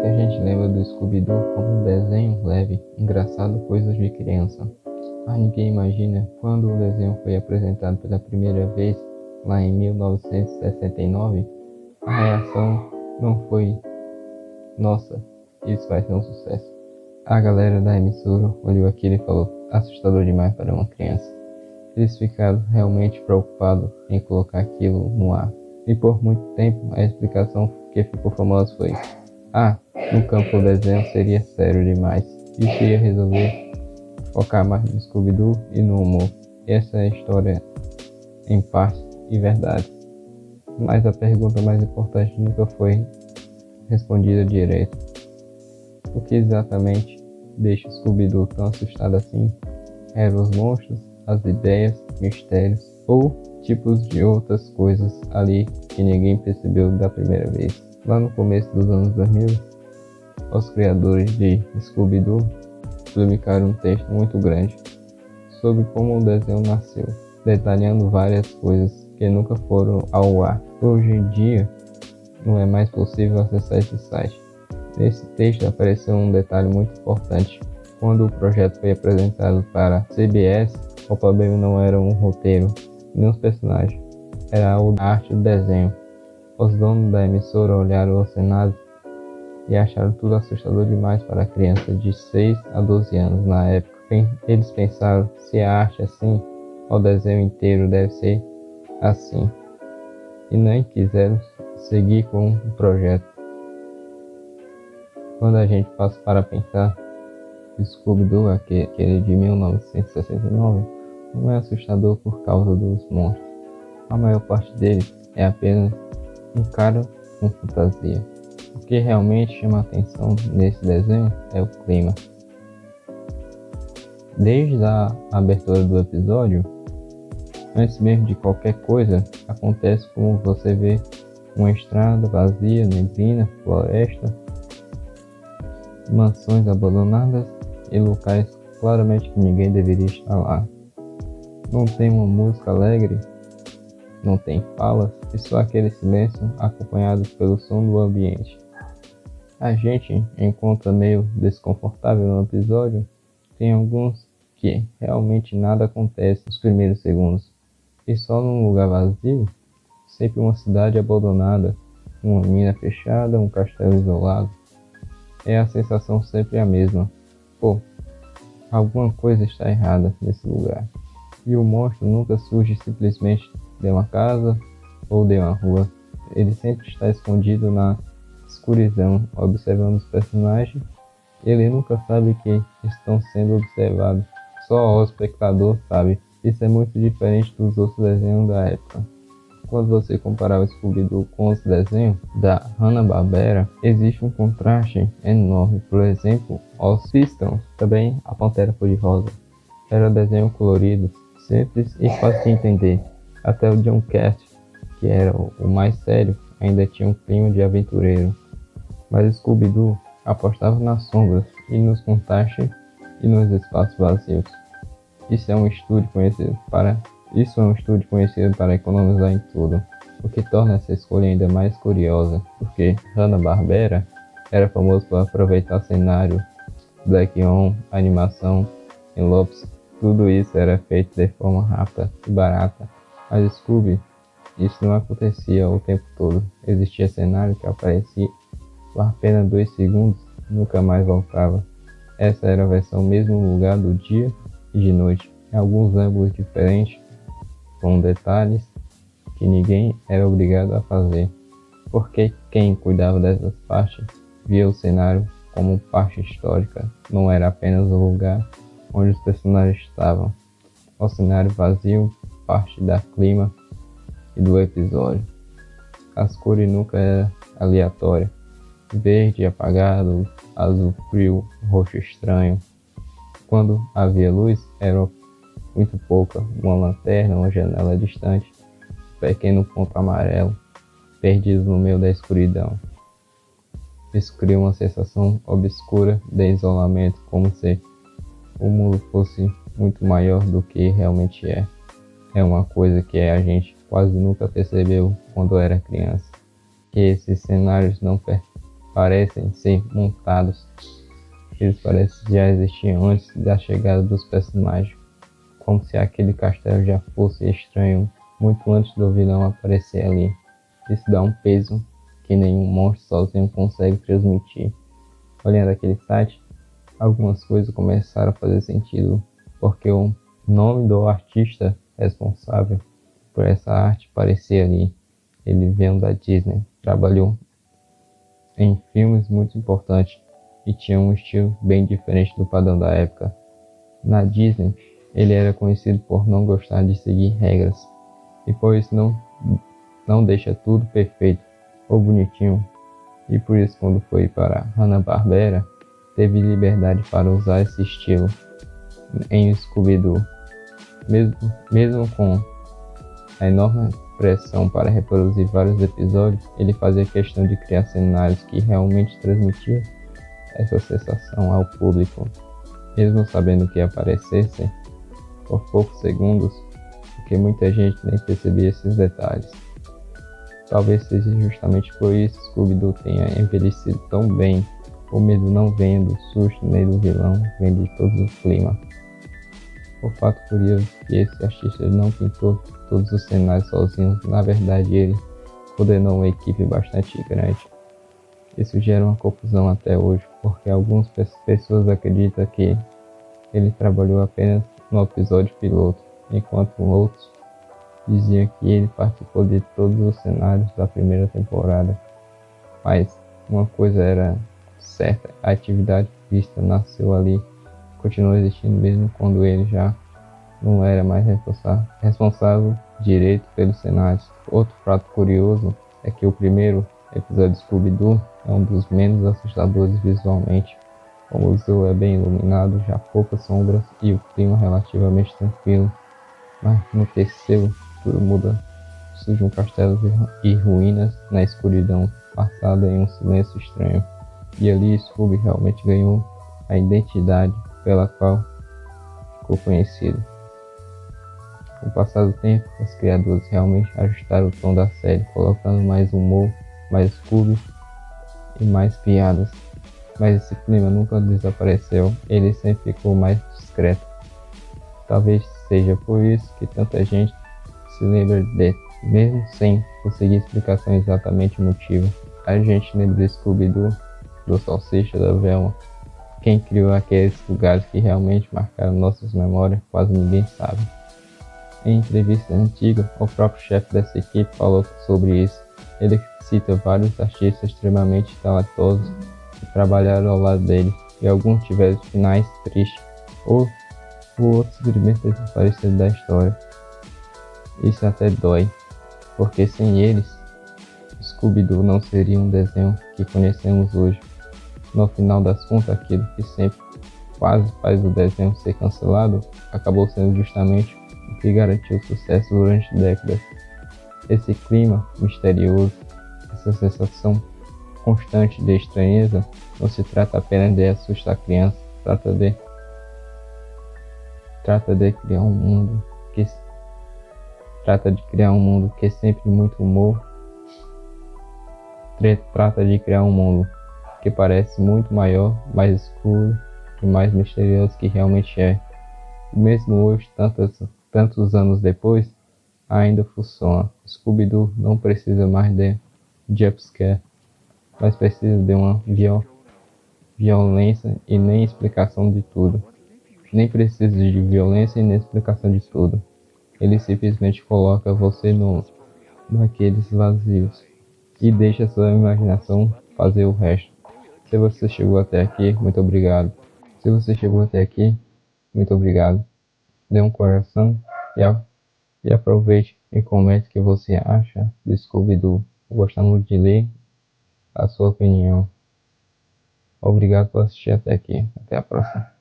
Muita gente lembra do Scooby-Doo como um desenho leve, engraçado, coisas de criança. Mas ninguém imagina quando o desenho foi apresentado pela primeira vez, lá em 1969, a reação não foi: nossa, isso vai ser um sucesso. A galera da emissora olhou aquilo e falou: assustador demais para uma criança. Eles ficaram realmente preocupados em colocar aquilo no ar. E por muito tempo a explicação que ficou famosa foi: no campo o desenho seria sério demais. Isso ia resolver focar mais no Scooby-Doo e no humor. Essa é a história em parte e verdade. Mas a pergunta mais importante nunca foi respondida direito. O que exatamente deixa o Scooby-Doo tão assustado assim? Eram os monstros, as ideias, mistérios ou tipos de outras coisas ali que ninguém percebeu da primeira vez? Lá no começo dos anos 2000, os criadores de Scooby-Doo publicaram um texto muito grande sobre como o desenho nasceu, detalhando várias coisas que nunca foram ao ar. Hoje em dia, não é mais possível acessar esse site. Nesse texto apareceu um detalhe muito importante. Quando o projeto foi apresentado para a CBS, o problema não era um roteiro nem os personagens, era a arte do desenho. Os donos da emissora olharam o cenário e acharam tudo assustador demais para crianças de 6 a 12 anos na época. Eles pensaram: se a arte é assim, o desenho inteiro deve ser assim. E nem quiseram seguir com o projeto. Quando a gente passa para pensar, o Scooby-Doo, aquele de 1969, não é assustador por causa dos monstros. A maior parte deles é apenas um cara com fantasia. O que realmente chama a atenção nesse desenho é o clima. Desde a abertura do episódio, antes mesmo de qualquer coisa, acontece como você vê uma estrada vazia, neblina, floresta, mansões abandonadas e locais claramente que ninguém deveria estar lá. Não tem uma música alegre, não tem falas, e só aquele silêncio acompanhado pelo som do ambiente. A gente encontra meio desconfortável no episódio. Tem alguns que realmente nada acontece nos primeiros segundos, e só num lugar vazio, sempre uma cidade abandonada, uma mina fechada, um castelo isolado. É a sensação sempre a mesma. Pô, alguma coisa está errada nesse lugar. E o monstro nunca surge simplesmente de uma casa ou de uma rua. Ele sempre está escondido na escuridão, observando os personagens. Ele nunca sabe que estão sendo observados. Só o espectador sabe. Isso é muito diferente dos outros desenhos da época. Quando você comparar o Scooby-Doo com os desenhos da Hanna-Barbera, existe um contraste enorme. Por exemplo, os Pistons, também a Pantera Cor-de-Rosa, era desenho colorido, simples e fácil de entender. Até o John Cast, que era o mais sério, ainda tinha um clima de aventureiro. Mas o Scooby-Doo apostava nas sombras e nos contrastes e nos espaços vazios. Isso é um estúdio conhecido para economizar em tudo, o que torna essa escolha ainda mais curiosa, porque Hanna-Barbera era famoso por aproveitar cenário, black on, animação, envelopes, tudo isso era feito de forma rápida e barata. Mas Scooby, isso não acontecia o tempo todo. Existia cenário que aparecia por apenas 2 segundos e nunca mais voltava. Essa era a versão mesmo no lugar do dia e de noite, em alguns ângulos diferentes, com detalhes que ninguém era obrigado a fazer, porque quem cuidava dessas partes via o cenário como parte histórica, não era apenas o lugar onde os personagens estavam. O cenário vazio parte da clima e do episódio. As cores nunca eram aleatórias: verde apagado, azul frio, roxo estranho. Quando havia luz, era muito pouca, uma lanterna, uma janela distante, um pequeno ponto amarelo, perdido no meio da escuridão. Isso cria uma sensação obscura de isolamento, como se o mundo fosse muito maior do que realmente é. É uma coisa que a gente quase nunca percebeu quando era criança, que esses cenários não parecem ser montados. Eles parecem já existir antes da chegada dos personagens, como se aquele castelo já fosse estranho muito antes do vilão aparecer ali. Isso dá um peso que nenhum monstro sozinho consegue transmitir. Olhando aquele site, algumas coisas começaram a fazer sentido, porque o nome do artista responsável por essa arte aparecia ali. Ele veio da Disney, trabalhou em filmes muito importantes e tinha um estilo bem diferente do padrão da época. Na Disney, ele era conhecido por não gostar de seguir regras, e por isso não deixa tudo perfeito ou bonitinho, e por isso quando foi para Hanna-Barbera, teve liberdade para usar esse estilo em Scooby-Doo. Mesmo com a enorme pressão para reproduzir vários episódios, ele fazia questão de criar cenários que realmente transmitiam essa sensação ao público, mesmo sabendo que aparecessem por poucos segundos, porque muita gente nem percebia esses detalhes. Talvez seja justamente por isso que Scooby-Doo tenha envelhecido tão bem. O medo não vem do susto nem do vilão, vem de todo o clima. O fato curioso é que esse artista não pintou todos os cenários sozinho. Na verdade, ele coordenou uma equipe bastante grande. Isso gera uma confusão até hoje, porque algumas pessoas acreditam que ele trabalhou apenas no episódio piloto, enquanto outros diziam que ele participou de todos os cenários da primeira temporada. Mas uma coisa era certa, a atividade vista nasceu ali, continuou existindo mesmo quando ele já não era mais responsável direito pelos cenários. Outro fato curioso é que o primeiro episódio de Scooby-Doo é um dos menos assustadores visualmente. Como o zoo é bem iluminado, já poucas sombras e o clima relativamente tranquilo. Mas no terceiro, tudo muda. Surge um castelo e ruínas na escuridão, passada em um silêncio estranho. E ali Scooby realmente ganhou a identidade pela qual ficou conhecido. Com o passar do tempo, os criadores realmente ajustaram o tom da série, colocando mais humor, mais Scooby e mais piadas. Mas esse clima nunca desapareceu, ele sempre ficou mais discreto. Talvez seja por isso que tanta gente se lembra dele, mesmo sem conseguir explicação exatamente o motivo. A gente lembra do Scooby-Doo, do Salsicha, da Velma. Quem criou aqueles lugares que realmente marcaram nossas memórias, quase ninguém sabe. Em entrevista antiga, o próprio chefe dessa equipe falou sobre isso. Ele cita vários artistas extremamente talentosos que trabalharam ao lado dele, e alguns tiveram finais tristes, ou outros simplesmente desapareceram da história. Isso até dói, porque sem eles, Scooby-Doo não seria um desenho que conhecemos hoje. No final das contas, aquilo que sempre quase faz o desenho ser cancelado, acabou sendo justamente o que garantiu o sucesso durante décadas. Esse clima misterioso, essa sensação constante de estranheza, não se trata apenas de assustar a criança, trata de criar um mundo que é sempre muito humor, trata de criar um mundo que parece muito maior, mais escuro e mais misterioso que realmente é. Mesmo hoje, tantos anos depois, ainda funciona. Scooby-Doo não precisa mais de jumpscare, mas precisa de uma violência e nem explicação de tudo. Nem precisa de violência e nem explicação de tudo. Ele simplesmente coloca você naqueles vazios e deixa sua imaginação fazer o resto. Se você chegou até aqui, muito obrigado. Se você chegou até aqui, muito obrigado. Dê um coração e aproveite e comente o que você acha do Scooby-Doo. Gostamos de ler a sua opinião. Obrigado por assistir até aqui. Até a próxima.